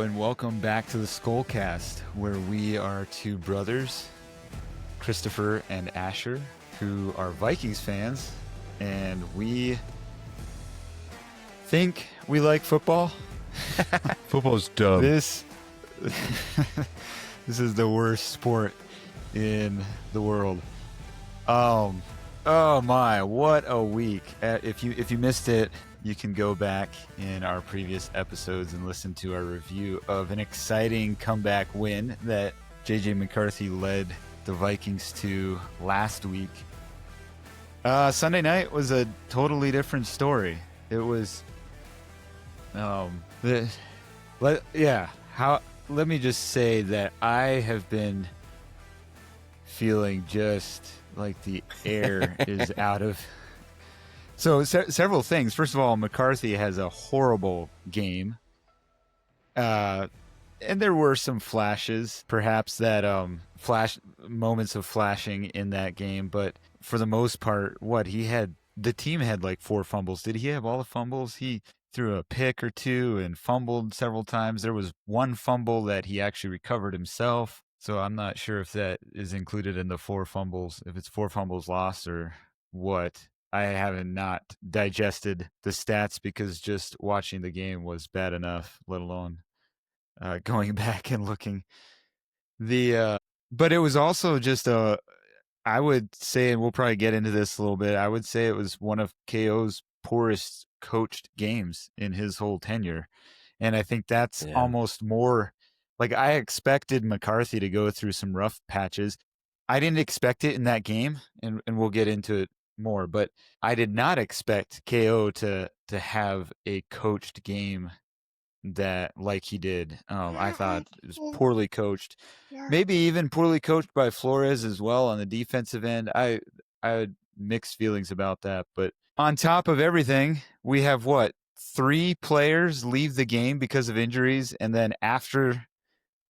and welcome back to the Skullcast, where we are two brothers, Christopher and Asher, who are Vikings fans, and we think we like football. Football's dumb. This is the worst sport in the world. Oh my, what a week. If you missed it, you can go back in our previous episodes and listen to our review of an exciting comeback win that JJ McCarthy led the Vikings to last week. Sunday night was a totally different story. It was let me just say that I have been feeling just like the air is out of. So several things. First of all, McCarthy has a horrible game, and there were some flashes, perhaps that flash moments of flashing in that game. But for the most part, the team had like 4 fumbles. Did he have all the fumbles? He threw a pick or two and fumbled several times. There was one fumble that he actually recovered himself. So I'm not sure if that is included in the 4 fumbles, if it's 4 fumbles lost or what. I haven't not digested the stats because just watching the game was bad enough, let alone going back and looking. But it was also just I would say, and we'll probably get into this a little bit, I would say it was one of KO's poorest coached games in his whole tenure. And I think that's almost more, like, I expected McCarthy to go through some rough patches. I didn't expect it in that game, and we'll get into it more, but I did not expect KO to have a coached game that like he did. I thought it was poorly coached, maybe even poorly coached by Flores as well on the defensive end. I had mixed feelings about that, but on top of everything, we have 3 players leave the game because of injuries, and then after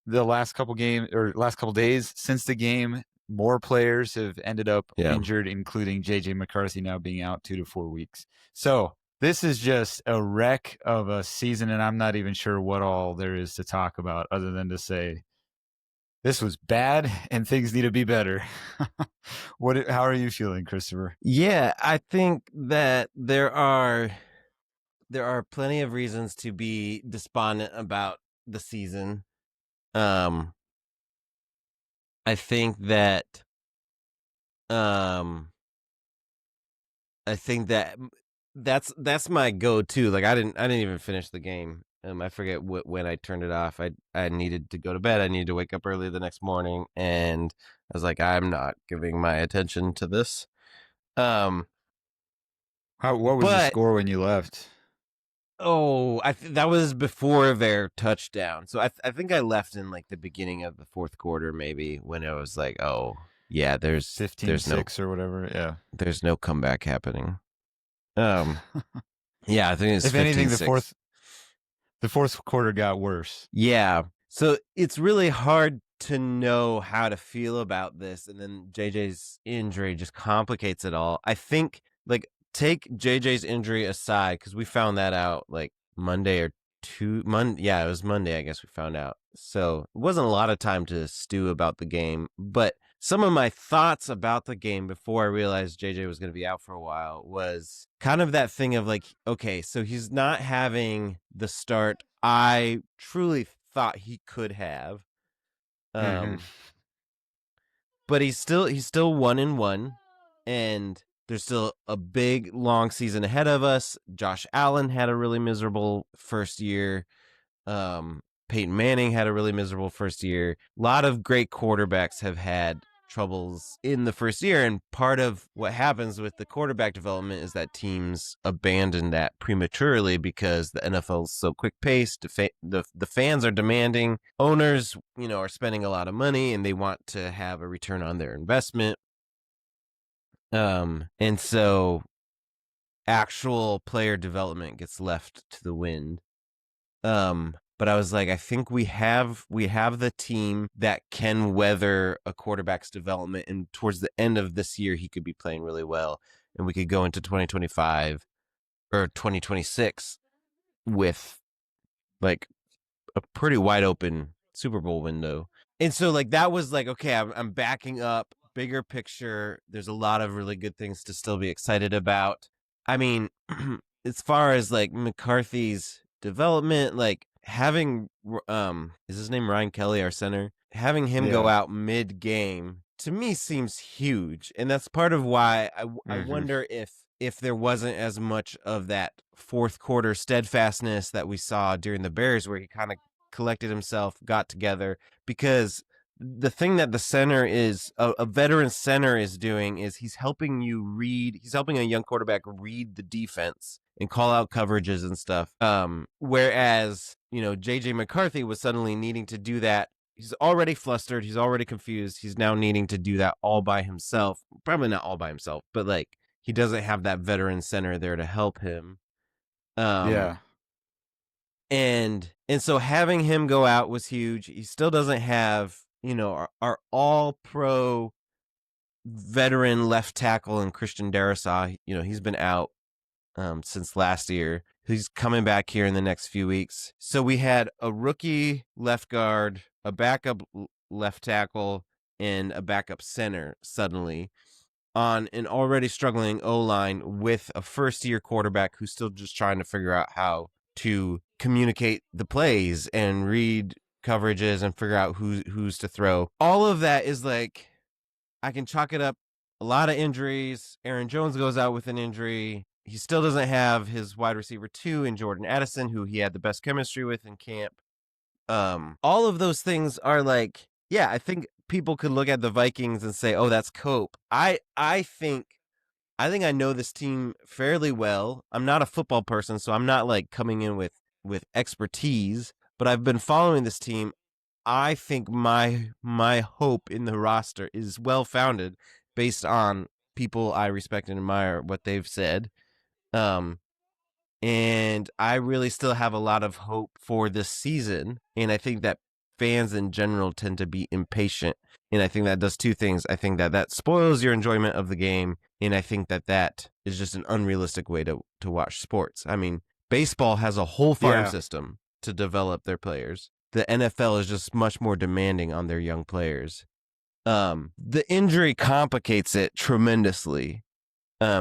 the last couple days since the game, more players have ended up injured, including JJ McCarthy now being out 2 to 4 weeks. So this is just a wreck of a season, and I'm not even sure what all there is to talk about other than to say this was bad and things need to be better. How are you feeling, Christopher? Yeah, I think that there are plenty of reasons to be despondent about the season. I think that that's my go-to. Like I didn't even finish the game. I forget when I turned it off. I needed to go to bed. I needed to wake up early the next morning, and I was like, I'm not giving my attention to this. What was the score when you left? Oh, that was before their touchdown. So I think I left in like the beginning of the 4th quarter, maybe, when it was like, oh yeah, there's 15-6 or whatever. Yeah, there's no comeback happening. Yeah, I think it's if 15-6. anything, the fourth quarter got worse. Yeah, so it's really hard to know how to feel about this, and then JJ's injury just complicates it all. I think take JJ's injury aside, because we found that out like Monday or Monday. Yeah, it was Monday, I guess we found out. So it wasn't a lot of time to stew about the game. But some of my thoughts about the game before I realized JJ was going to be out for a while was kind of that thing of like, okay, so he's not having the start I truly thought he could have. But he's still 1-1, and there's still a big, long season ahead of us. Josh Allen had a really miserable first year. Peyton Manning had a really miserable first year. A lot of great quarterbacks have had troubles in the first year, and part of what happens with the quarterback development is that teams abandon that prematurely because the NFL is so quick-paced. The fans are demanding. Owners, are spending a lot of money, and they want to have a return on their investment. And so actual player development gets left to the wind. But I was like, I think we have the team that can weather a quarterback's development, and towards the end of this year, he could be playing really well, and we could go into 2025 or 2026 with like a pretty wide open Super Bowl window. And so like that was like, okay, I'm backing up, bigger picture. There's a lot of really good things to still be excited about. I mean, as far as like McCarthy's development, like having is his name Ryan Kelly, our center? Having him go out mid game to me seems huge, and that's part of why I wonder if there wasn't as much of that fourth quarter steadfastness that we saw during the Bears, where he kind of collected himself, got together, because the thing that the center is a veteran center is doing is he's helping a young quarterback read the defense and call out coverages and stuff. Whereas, JJ McCarthy was suddenly needing to do that. He's already flustered. He's already confused. He's now needing to do that all by himself. Probably not all by himself, but like he doesn't have that veteran center there to help him. And so having him go out was huge. He still doesn't have, our all pro veteran left tackle and Christian Darrisaw. He's been out since last year. He's coming back here in the next few weeks. So we had a rookie left guard, a backup left tackle, and a backup center suddenly on an already struggling O-line with a first-year quarterback who's still just trying to figure out how to communicate the plays and read coverages and figure out who's to throw. All of that is like, I can chalk it up. A lot of injuries. Aaron Jones goes out with an injury. He still doesn't have his wide receiver 2 in Jordan Addison, who he had the best chemistry with in camp. All of those things are like, yeah, I think people could look at the Vikings and say, oh, that's cope. I think I know this team fairly well. I'm not a football person, so I'm not like coming in with expertise, but I've been following this team. I think my hope in the roster is well founded based on people I respect and admire what they've said. And I really still have a lot of hope for this season. And I think that fans in general tend to be impatient. And I think that does two things. I think that spoils your enjoyment of the game. And I think that is just an unrealistic way to watch sports. I mean, baseball has a whole farm system to develop their players. The NFL is just much more demanding on their young players. The injury complicates it tremendously.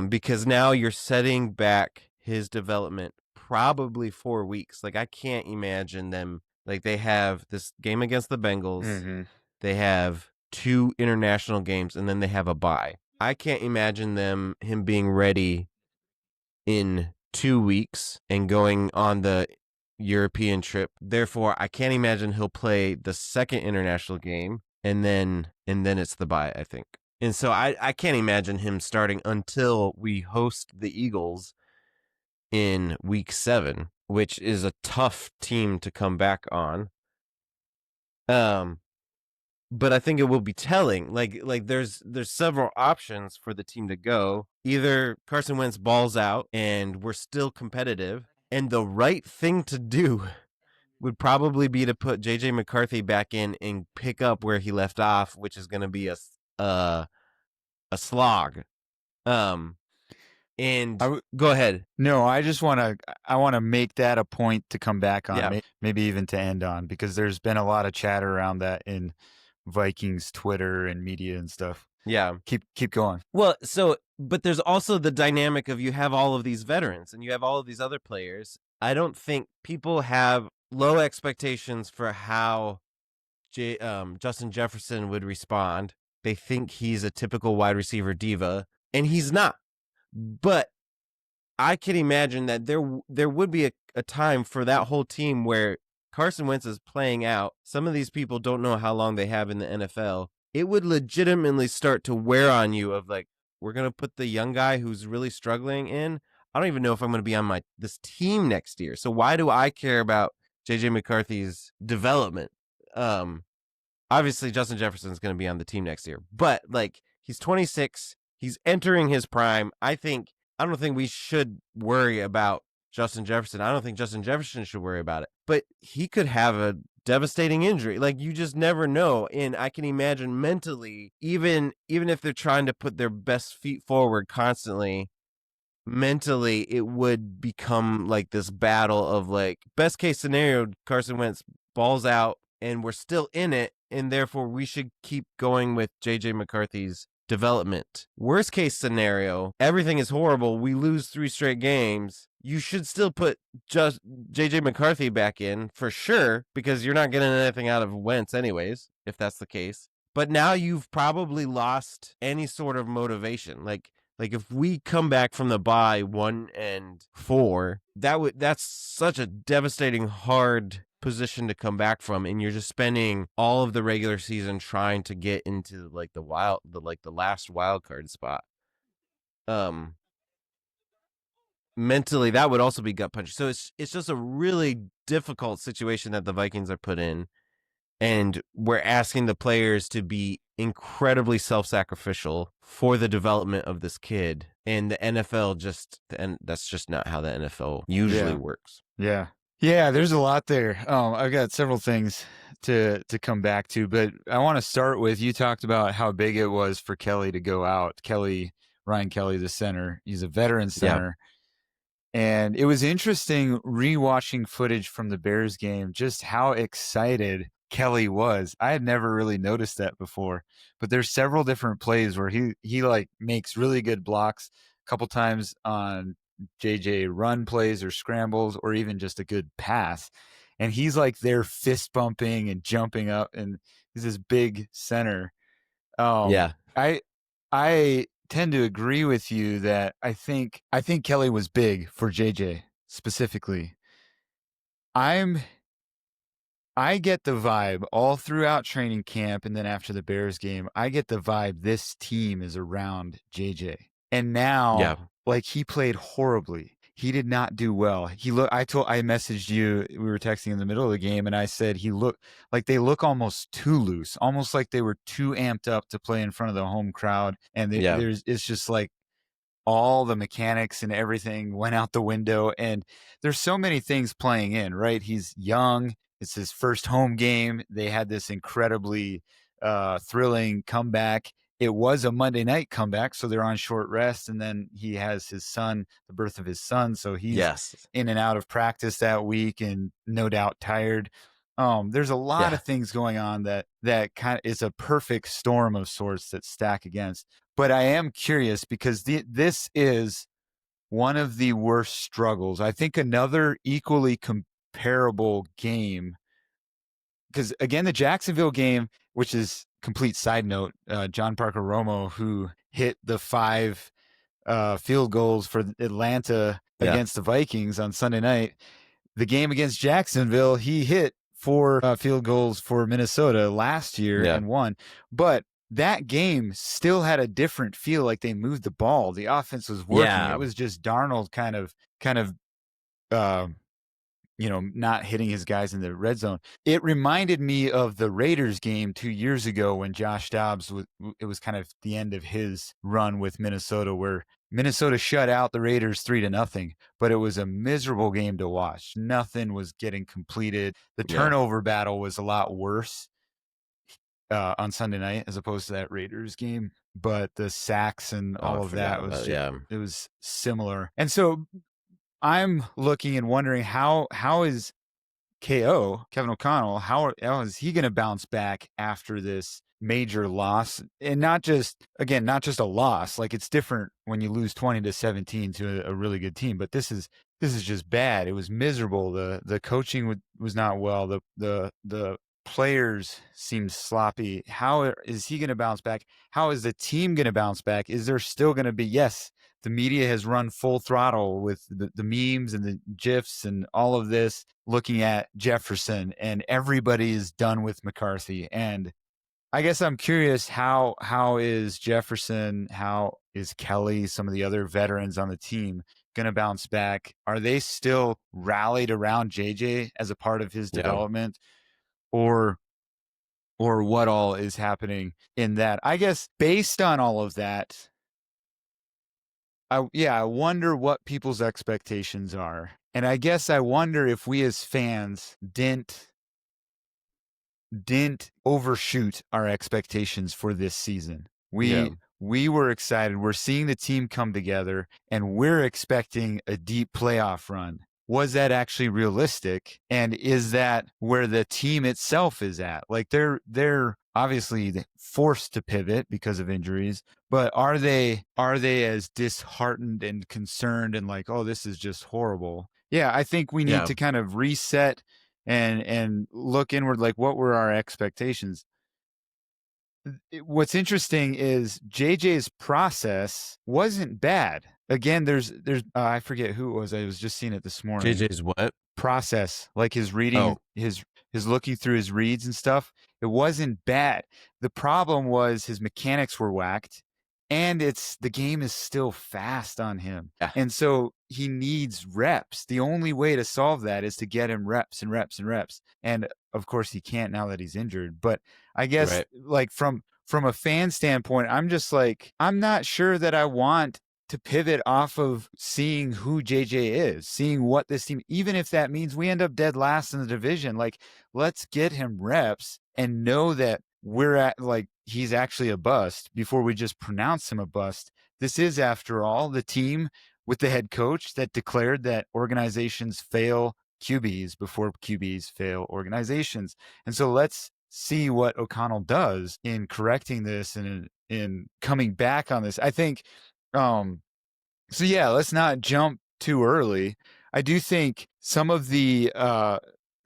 Because now you're setting back his development probably 4 weeks. Like I can't imagine them, like they have this game against the Bengals. They have 2 international games and then they have a bye. I can't imagine him being ready in 2 weeks and going on the European trip. Therefore, I can't imagine he'll play the second international game and then it's the bye, I think. And so I can't imagine him starting until we host the Eagles in week 7, which is a tough team to come back on. But I think it will be telling. Like there's several options for the team to go. Either Carson Wentz balls out and we're still competitive, and the right thing to do would probably be to put JJ McCarthy back in and pick up where he left off, which is going to be a slog. And go ahead. No, I just want to make that a point to come back on, maybe even to end on, because there's been a lot of chatter around that in Vikings Twitter and media and stuff. Yeah. Keep going. Well, but there's also the dynamic of you have all of these veterans and you have all of these other players. I don't think people have low expectations for how Justin Jefferson would respond. They think he's a typical wide receiver diva, and he's not. But I can imagine that there would be a time for that whole team where Carson Wentz is playing out. Some of these people don't know how long they have in the NFL. It would legitimately start to wear on you of like, we're going to put the young guy who's really struggling in. I don't even know if I'm going to be on this team next year. So why do I care about JJ McCarthy's development? Obviously Justin Jefferson's going to be on the team next year, but like he's 26. He's entering his prime. I don't think we should worry about Justin Jefferson. I don't think Justin Jefferson should worry about it. But he could have a devastating injury. Like you just never know. And I can imagine mentally, even if they're trying to put their best feet forward constantly, mentally it would become like this battle of like, best case scenario, Carson Wentz balls out, and we're still in it, and therefore we should keep going with JJ McCarthy's development. Worst case scenario, everything is horrible. We lose 3 straight games. You should still put just JJ McCarthy back in for sure, because you're not getting anything out of Wentz anyways, if that's the case. But now you've probably lost any sort of motivation. Like if we come back from the bye 1-4, that's such a devastating hard position to come back from, and you're just spending all of the regular season trying to get into like the last wild card spot. Mentally that would also be gut punching. So it's just a really difficult situation that the Vikings are put in, and we're asking the players to be incredibly self-sacrificial for the development of this kid. And the NFL and that's just not how the NFL usually works. Yeah, there's a lot there. I've got several things to come back to, but I want to start with, you talked about how big it was for Kelly to go out. Ryan Kelly, the center, he's a veteran center. And it was interesting rewatching footage from the Bears game, just how excited Kelly was. I had never really noticed that before, but there's several different plays where he like makes really good blocks a couple times on JJ run plays or scrambles, or even just a good pass. And he's like there fist bumping and jumping up, and he's this big center. I tend to agree with you that I think Kelly was big for JJ specifically. I get the vibe all throughout training camp, and then after the Bears game, I get the vibe this team is around JJ. And now, like, he played horribly. He did not do well. I messaged you, we were texting in the middle of the game, and I said they look almost too loose, almost like they were too amped up to play in front of the home crowd. And it's just like all the mechanics and everything went out the window. And there's so many things playing in, right? He's young. It's his first home game. They had this incredibly thrilling comeback. It was a Monday night comeback, so they're on short rest. And then he has his son, the birth of his son. So he's in and out of practice that week, and no doubt tired. There's a lot of things going on that kind of is a perfect storm of sorts that stack against. But I am curious, because this is one of the worst struggles. I think another equally comparable game, because again, the Jacksonville game, which is complete side note, John Parker Romo, who hit the 5 field goals for Atlanta against the Vikings on Sunday night. The game against Jacksonville, he hit 4 field goals for Minnesota last year and won. But that game still had a different feel, like they moved the ball. The offense was working. It was just Darnold kind of not hitting his guys in the red zone. It reminded me of the Raiders game 2 years ago when Josh Dobbs it was kind of the end of his run with Minnesota, where Minnesota shut out the Raiders 3-0, but it was a miserable game to watch. Nothing was getting completed. The turnover battle was a lot worse on Sunday night as opposed to that Raiders game, but the sacks and all of that was it was similar. And so I'm looking and wondering how is Kevin O'Connell, how is he going to bounce back after this major loss? And not just a loss. Like, it's different when you lose 20-17 to a really good team, but this is just bad. It was miserable. The coaching was not well. The players seemed sloppy. How is he going to bounce back? How is the team going to bounce back? Is there still going to be, the media has run full throttle with the memes and the GIFs and all of this, looking at Jefferson, and everybody is done with McCarthy. And I guess I'm curious, how is Jefferson, how is Kelly, some of the other veterans on the team, going to bounce back? Are they still rallied around JJ as a part of his development? Or what all is happening in that? I guess based on all of that, I wonder what people's expectations are. And I guess I wonder if we as fans didn't overshoot our expectations for this season. We were excited. We're seeing the team come together, and we're expecting a deep playoff run. was that actually realistic? And is that where the team itself is at? Like they're obviously forced to pivot because of injuries, but are they as disheartened and concerned and like, oh, this is just horrible? Yeah, I think we need to kind of reset and look inward, like what were our expectations? What's interesting is JJ's process wasn't bad. Again, there's I forget who it was. I was just seeing it this morning. JJ's what? Process, like his reading, his looking through his reads and stuff. It wasn't bad. The problem was his mechanics were whacked, and the game is still fast on him. Yeah. And so he needs reps. The only way to solve that is to get him reps and reps and reps. And of course he can't now that he's injured. But I guess like from a fan standpoint, I'm just like, I'm not sure that I want to pivot off of seeing who JJ is, seeing what this team, even if that means we end up dead last in the division, like let's get him reps and know that we're at like he's actually a bust before we just pronounce him a bust. This is, after all, the team with the head coach that declared that organizations fail QBs before QBs fail organizations. And so let's see what O'Connell does in correcting this and in coming back on this. I think so yeah, let's not jump too early. I do think some of the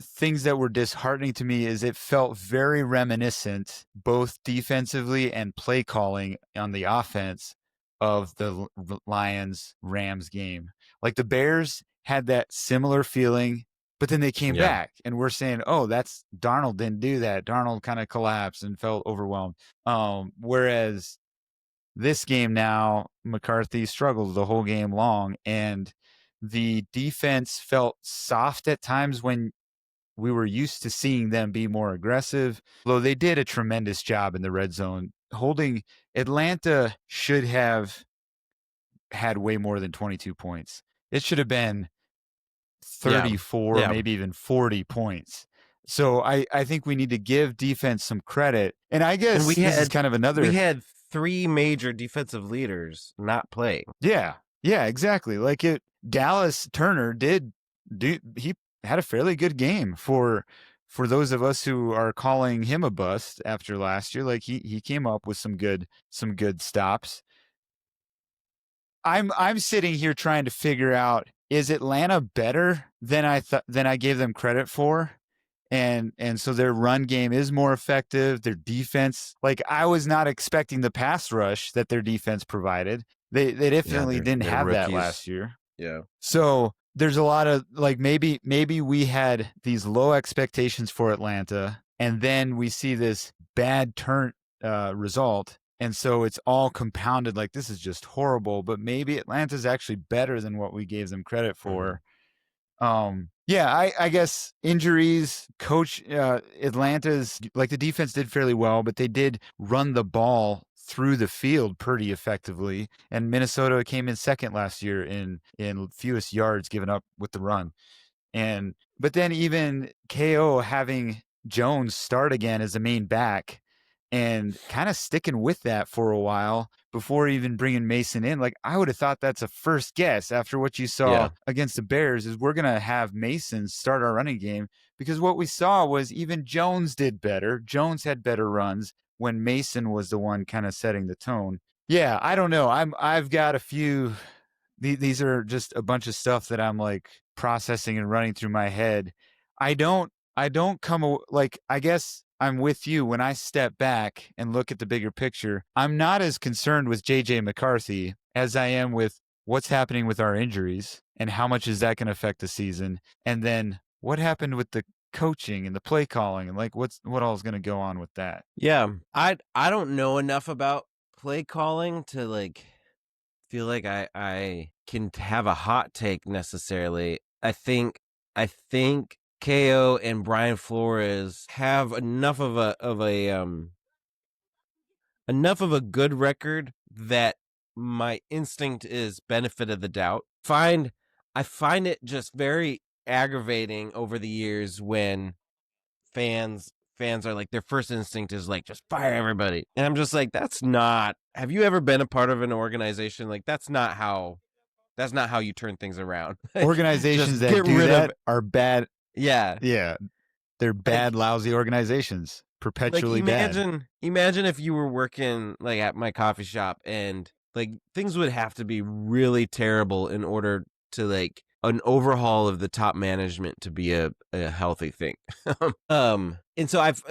things that were disheartening to me is it felt very reminiscent, both defensively and play calling on the offense, of the Lions-Rams game. Like the Bears had that similar feeling, but then they came back, and we're saying, oh, that's Darnold didn't do that. Darnold kind of collapsed and felt overwhelmed. Whereas this game now, McCarthy struggled the whole game long, and the defense felt soft at times when we were used to seeing them be more aggressive. Though they did a tremendous job in the red zone. Holding Atlanta should have had way more than 22 points. It should have been 34, maybe even 40 points. So I think we need to give defense some credit. And I guess this is kind of another... We had 3 major defensive leaders not playing. Yeah, exactly. Like Dallas Turner he had a fairly good game for those of us who are calling him a bust after last year. Like he came up with some good stops. I'm sitting here trying to figure out, is Atlanta better than I gave them credit for? And so their run game is more effective. Their defense, like I was not expecting the pass rush that their defense provided. They definitely didn't have rookies. That last year. Yeah. So there's a lot of like maybe we had these low expectations for Atlanta, and then we see this bad turn result, and so it's all compounded. Like this is just horrible. But maybe Atlanta's actually better than what we gave them credit for. Yeah, I guess injuries, coach, Atlanta's, like the defense did fairly well, but they did run the ball through the field pretty effectively. And Minnesota came in second last year in fewest yards given up with the run. But then even KO having Jones start again as the main back and kind of sticking with that for a while before even bringing Mason in. Like I would have thought that's a first guess after what you saw against the Bears, is we're going to have Mason start our running game, because what we saw was even Jones did better. Jones had better runs when Mason was the one kind of setting the tone. Yeah, I don't know. I've got a few, these are just a bunch of stuff that I'm like processing and running through my head. I don't come, like, I guess I'm with you when I step back and look at the bigger picture. I'm not as concerned with JJ McCarthy as I am with what's happening with our injuries and how much is that going to affect the season. And then what happened with the coaching and the play calling and like what all is going to go on with that. Yeah. I don't know enough about play calling to like feel like I can have a hot take necessarily. I think KO and Brian Flores have enough of a good record that my instinct is benefit of the doubt. I find it just very aggravating over the years when fans are like, their first instinct is like, just fire everybody. And I'm just like, that's not, have you ever been a part of an organization? Like, that's not how That's not how you turn things around. Organizations Just that get do rid that of are bad. yeah. Yeah, they're bad, lousy organizations, Like perpetually bad. imagine if you were working like at my coffee shop and like things would have to be really terrible in order to like an overhaul of the top management to be a healthy thing. And so I've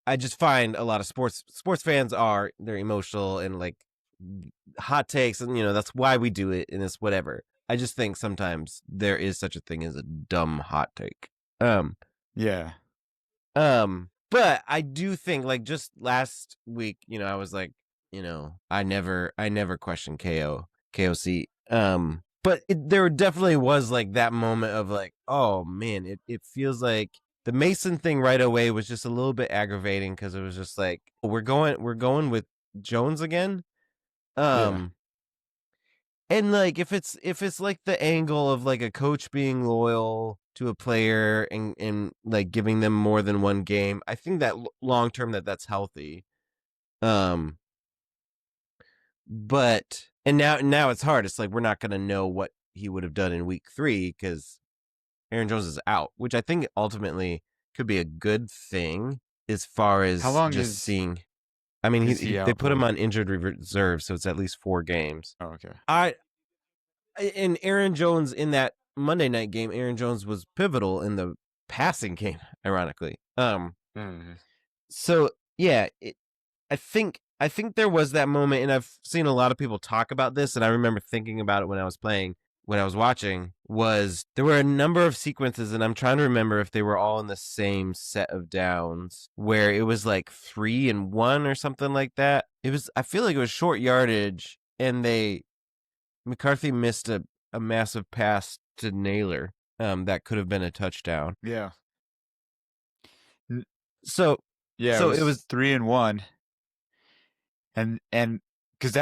I just find a lot of sports fans they're emotional and like hot takes, and that's why we do it, and it's whatever. I just think sometimes there is such a thing as a dumb hot take. Yeah. But I do think like just last week, I was like, I never question KOC. But there definitely was like that moment of like, oh man, it feels like the Mason thing right away was just a little bit aggravating because it was just like we're going with Jones again. And like if it's like the angle of like a coach being loyal to a player and like giving them more than one game, I think that long term that's healthy. But and now it's hard. It's like we're not gonna know what he would have done in week 3 because Aaron Jones is out, which I think ultimately could be a good thing as far as How long just is seeing. I mean, is he they out put him for? on injured reserve, so it's at least 4 games. Oh, okay. And Aaron Jones in that Monday night game, Aaron Jones was pivotal in the passing game, ironically. So yeah, I think there was that moment, and I've seen a lot of people talk about this, and I remember thinking about it when I was watching, was there were a number of sequences, and I'm trying to remember if they were all in the same set of downs, where it was like 3 and 1 or something like that. I feel like it was short yardage, and McCarthy missed a massive pass to Naylor that could have been a touchdown. Yeah. So Yeah, so it was 3 and 1. And because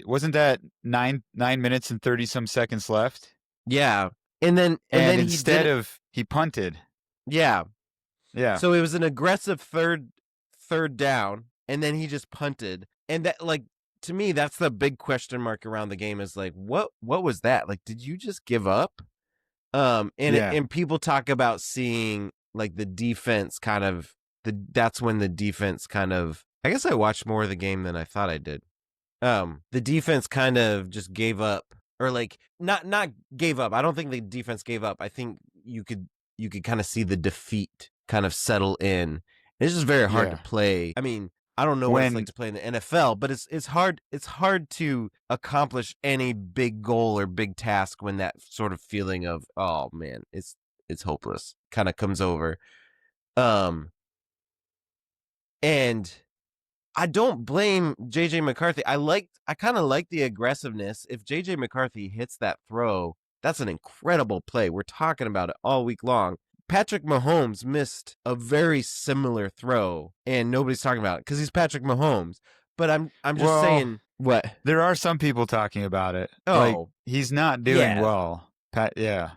wasn't that 9 minutes and 30 some seconds left? yeah, and then he punted. Yeah. Yeah. So it was an aggressive third down, and then he just punted. And that, like, to me, that's the big question mark around the game is like, what was that? Like, did you just give up? And people talk about seeing like the defense that's when the defense kind of, I guess I watched more of the game than I thought I did. The defense kind of just gave up, or like not gave up. I don't think the defense gave up. I think you could kind of see the defeat kind of settle in. It's just very hard to play. I mean, I don't know what it's like to play in the NFL, but it's hard to accomplish any big goal or big task when that sort of feeling of, oh man, it's hopeless kind of comes over. And I don't blame JJ McCarthy. I kind of like the aggressiveness. If JJ McCarthy hits that throw, that's an incredible play. We're talking about it all week long. Patrick Mahomes missed a very similar throw, and nobody's talking about it because he's Patrick Mahomes. But I'm just saying what there are some people talking about it. Oh, like he's not doing well. Yeah,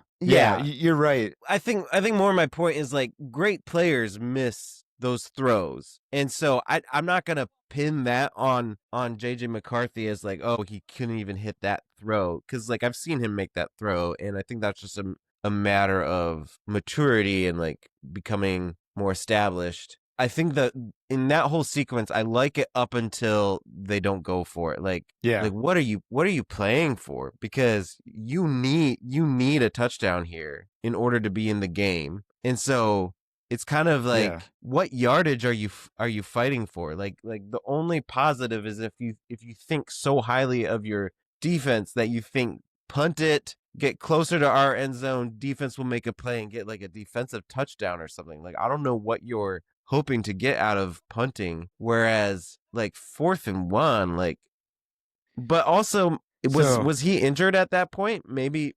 you're right. I think more of my point is like great players miss those throws, and so I'm not gonna pin that on JJ McCarthy as like, oh, he couldn't even hit that throw, because like I've seen him make that throw, and I think that's just a matter of maturity and like becoming more established. I think that in that whole sequence, I like it up until they don't go for it. Like, like what are you playing for? Because you need a touchdown here in order to be in the game. And so it's kind of like, what yardage are you fighting for? Like the only positive is if you think so highly of your defense that you think punt it, get closer to our end zone, defense will make a play and get like a defensive touchdown or something. Like, I don't know what you're hoping to get out of punting, whereas like 4th and 1, like, but also was he injured at that point? Maybe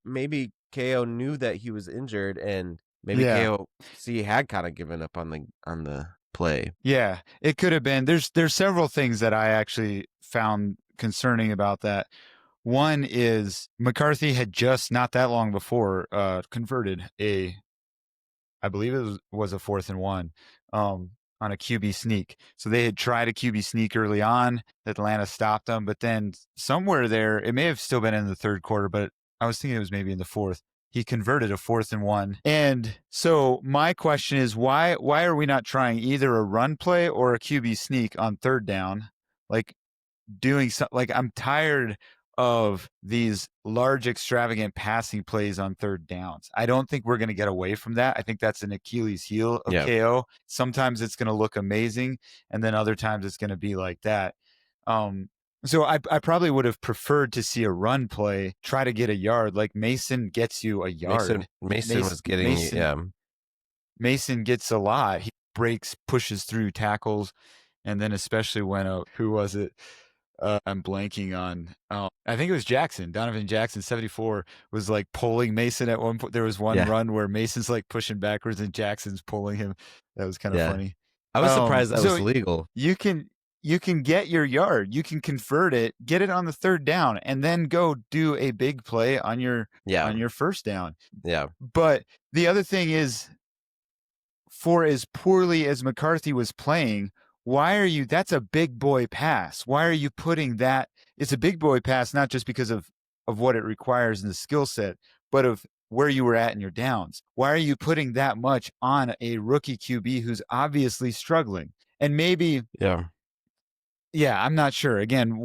KO knew that he was injured, and maybe KOC had kind of given up on the play. Yeah, it could have been. There's several things that I actually found concerning about that. One is McCarthy had just not that long before converted I believe it was a 4th and 1 on a QB sneak. So they had tried a QB sneak early on. Atlanta stopped them, but then somewhere there, it may have still been in the third quarter, but I was thinking it was maybe in the fourth. He converted a 4th and 1. And so my question is, why are we not trying either a run play or a QB sneak on 3rd down? Like doing something, like I'm tired of these large extravagant passing plays on 3rd downs. I don't think we're going to get away from that. I think that's an Achilles heel of KO. Sometimes it's going to look amazing, and then other times it's going to be like that. So I probably would have preferred to see a run play, try to get a yard. Like Mason gets you a yard. Mason was getting Mason gets a lot. He breaks, pushes through tackles, and then especially when who was it? I'm blanking on. I think it was Jackson. Donovan Jackson, 74, was like pulling Mason at one point. There was one run where Mason's like pushing backwards and Jackson's pulling him. That was kind of funny. I was surprised that was legal. You can get your yard. You can convert it, get it on the 3rd down, and then go do a big play on your 1st down. Yeah. But the other thing is, for as poorly as McCarthy was playing, that's a big boy pass. Why are you putting that? It's a big boy pass, not just because of what it requires in the skill set, but of where you were at in your downs. Why are you putting that much on a rookie QB who's obviously struggling? And maybe, I'm not sure. Again,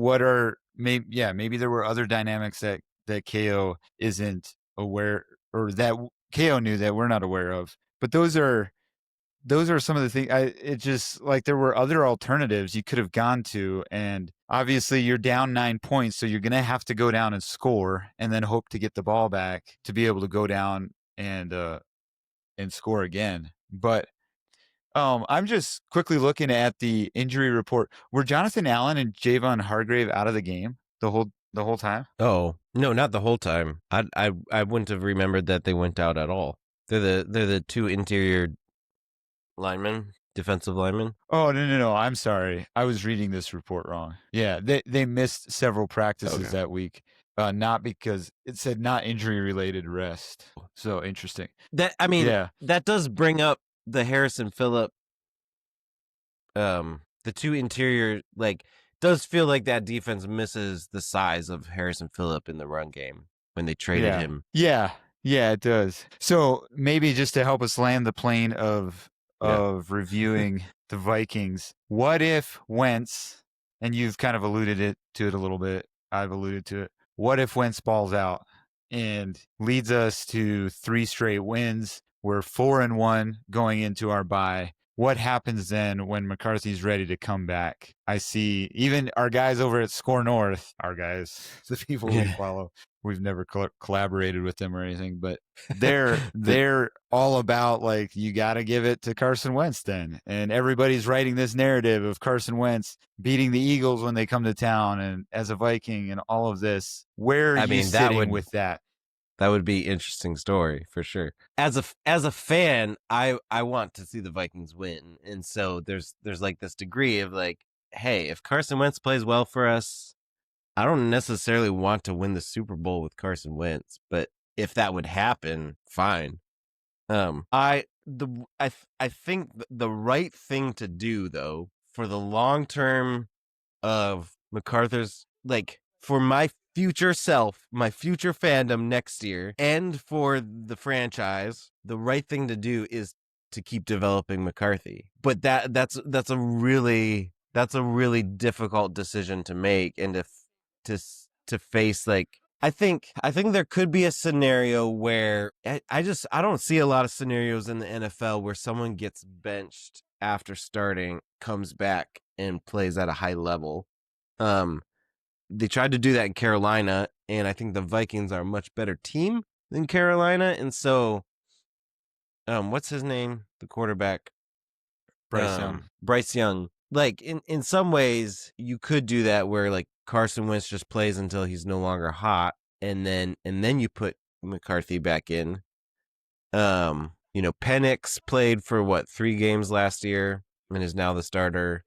maybe there were other dynamics that KO isn't aware, or that KO knew that we're not aware of. But those are some of the things. It just, like, there were other alternatives you could have gone to, and obviously you're down 9 points, so you're going to have to go down and score, and then hope to get the ball back to be able to go down and score again. But I'm just quickly looking at the injury report. Were Jonathan Allen and Javon Hargrave out of the game the whole time? Oh no, not the whole time. I wouldn't have remembered that they went out at all. They're the 2 interior linemen, defensive linemen. Oh, no. I'm sorry. I was reading this report wrong. Yeah, they missed several practices that week. Not because it said not injury related rest. So interesting. That does bring up the Harrison Phillip, the 2 interior, like, does feel like that defense misses the size of Harrison Phillip in the run game when they traded him. Yeah, it does. So maybe just to help us land the plane of reviewing the Vikings, what if Wentz, and you've kind of alluded to it a little bit, I've alluded to it, what if Wentz balls out and leads us to 3 straight wins? We're 4-1 going into our bye. What happens then when McCarthy's ready to come back? I see even our guys over at Score North, the people we follow, we've never collaborated with them or anything, but they're all about, like, you got to give it to Carson Wentz then. And everybody's writing this narrative of Carson Wentz beating the Eagles when they come to town and as a Viking and all of this. Where are you sitting with that? That would be an interesting story for sure. As a fan, I want to see the Vikings win. And so there's like this degree of, like, hey, if Carson Wentz plays well for us, I don't necessarily want to win the Super Bowl with Carson Wentz, but if that would happen, fine. I think the right thing to do, though, for the long term of MacArthur's, like, for my future self, my future fandom next year, and for the franchise, the right thing to do is to keep developing McCarthy. But that's a really difficult decision to make, and to face. Like, I think there could be a scenario where I don't see a lot of scenarios in the NFL where someone gets benched after starting, comes back and plays at a high level. They tried to do that in Carolina, and I think the Vikings are a much better team than Carolina. And so, what's his name? The quarterback? Bryce Young. Like, in some ways, you could do that where, like, Carson Wentz just plays until he's no longer hot, and then you put McCarthy back in. Penix played for 3 games last year and is now the starter.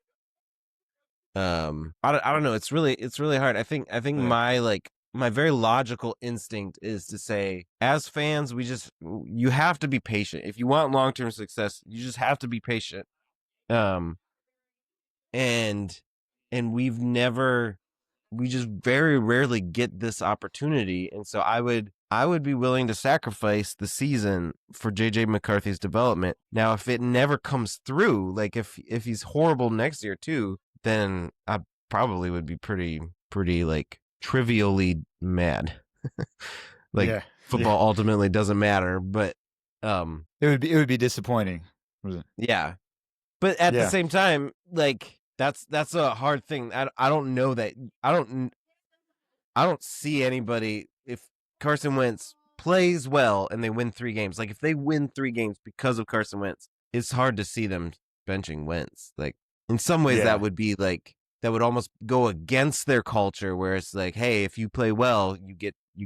I don't know. It's really hard. I think my very logical instinct is to say, as fans, you have to be patient. If you want long-term success, you just have to be patient. And we just very rarely get this opportunity. And so I would I would be willing to sacrifice the season for JJ McCarthy's development. Now, if it never comes through, like if he's horrible next year too, then I probably would be pretty like trivially mad. Like football ultimately doesn't matter, but it would be disappointing. Yeah. But at the same time, like that's a hard thing. I don't know that I don't see anybody if Carson Wentz plays well and they win 3 games. Like if they win 3 games because of Carson Wentz, it's hard to see them benching Wentz. Like in some ways that would be like that would almost go against their culture where it's like, hey, if you play well, you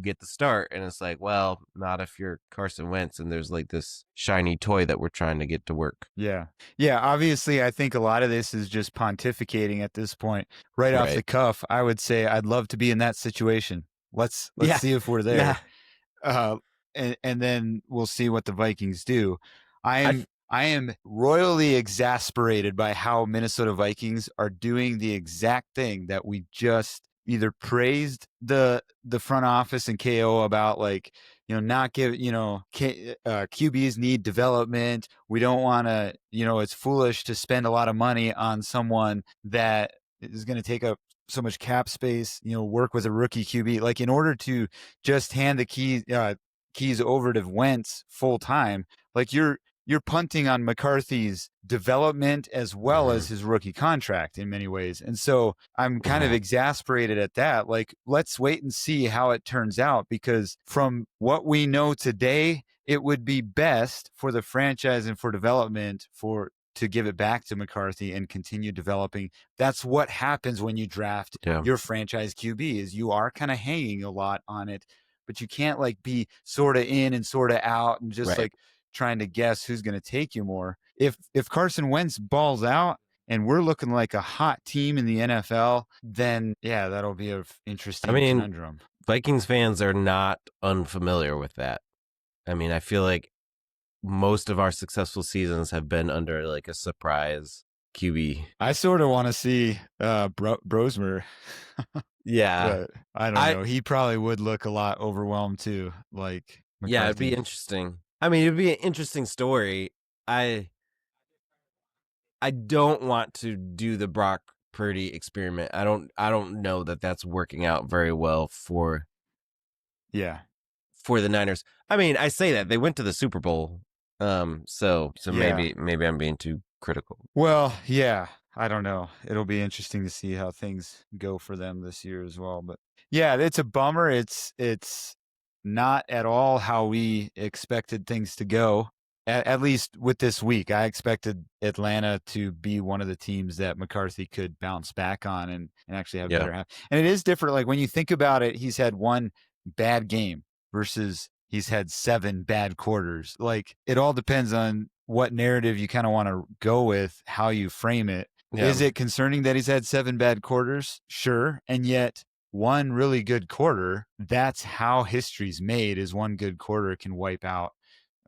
get the start. And it's like, well, not if you're Carson Wentz and there's like this shiny toy that we're trying to get to work. Yeah. Yeah. Obviously, I think a lot of this is just pontificating at this point. Right off the cuff, I would say I'd love to be in that situation. Let's see if we're there. And then we'll see what the Vikings do. I am royally exasperated by how Minnesota Vikings are doing the exact thing that we just either praised the front office and KO about, like, not give, QBs need development. We don't want to, it's foolish to spend a lot of money on someone that is going to take up so much cap space, work with a rookie QB. Like, in order to just hand the keys over to Wentz full time, like you're punting on McCarthy's development as well as his rookie contract in many ways. And so I'm kind of exasperated at that. Like, let's wait and see how it turns out, because from what we know today, it would be best for the franchise and for development to give it back to McCarthy and continue developing. That's what happens when you draft your franchise QB, is you are kind of hanging a lot on it, but you can't like be sort of in and sort of out and just like trying to guess who's going to take you more. If Carson Wentz balls out and we're looking like a hot team in the NFL, then that'll be an interesting conundrum. Vikings fans are not unfamiliar with that. I mean, I feel like most of our successful seasons have been under like a surprise QB. I sort of want to see Brosmer. But I don't know. He probably would look a lot overwhelmed too. Like McCarthy. It'd be interesting. I mean, it'd be an interesting story. I don't want to do the Brock Purdy experiment. I don't know that that's working out very well for the Niners. I mean, I say that they went to the Super Bowl. So maybe I'm being too critical. Well, I don't know. It'll be interesting to see how things go for them this year as well. But it's a bummer. It's not at all how we expected things to go. At least with this week, I expected Atlanta to be one of the teams that McCarthy could bounce back on and actually have better half. And it is different. Like when you think about it, he's had one bad game versus he's had 7 bad quarters. Like, it all depends on what narrative you kind of want to go with, how you frame it. Is it concerning that he's had 7 bad quarters? Sure. And yet one really good quarter, that's how history's made, is one good quarter can wipe out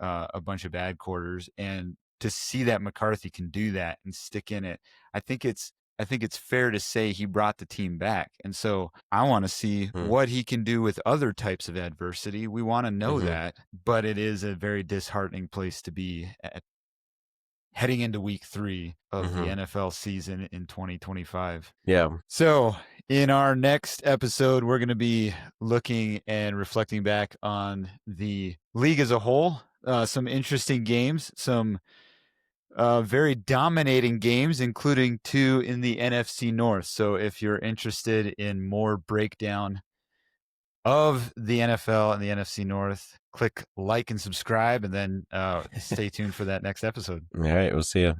a bunch of bad quarters. And to see that McCarthy can do that and stick in it, I think it's fair to say he brought the team back. And so I want to see what he can do with other types of adversity. We want to know that, but it is a very disheartening place to be heading into week 3 of the NFL season in 2025. Yeah. So in our next episode, we're going to be looking and reflecting back on the league as a whole. Some interesting games, some very dominating games, including 2 in the NFC North. So if you're interested in more breakdown of the NFL and the NFC North, click like and subscribe, and then stay tuned for that next episode. All right, we'll see you.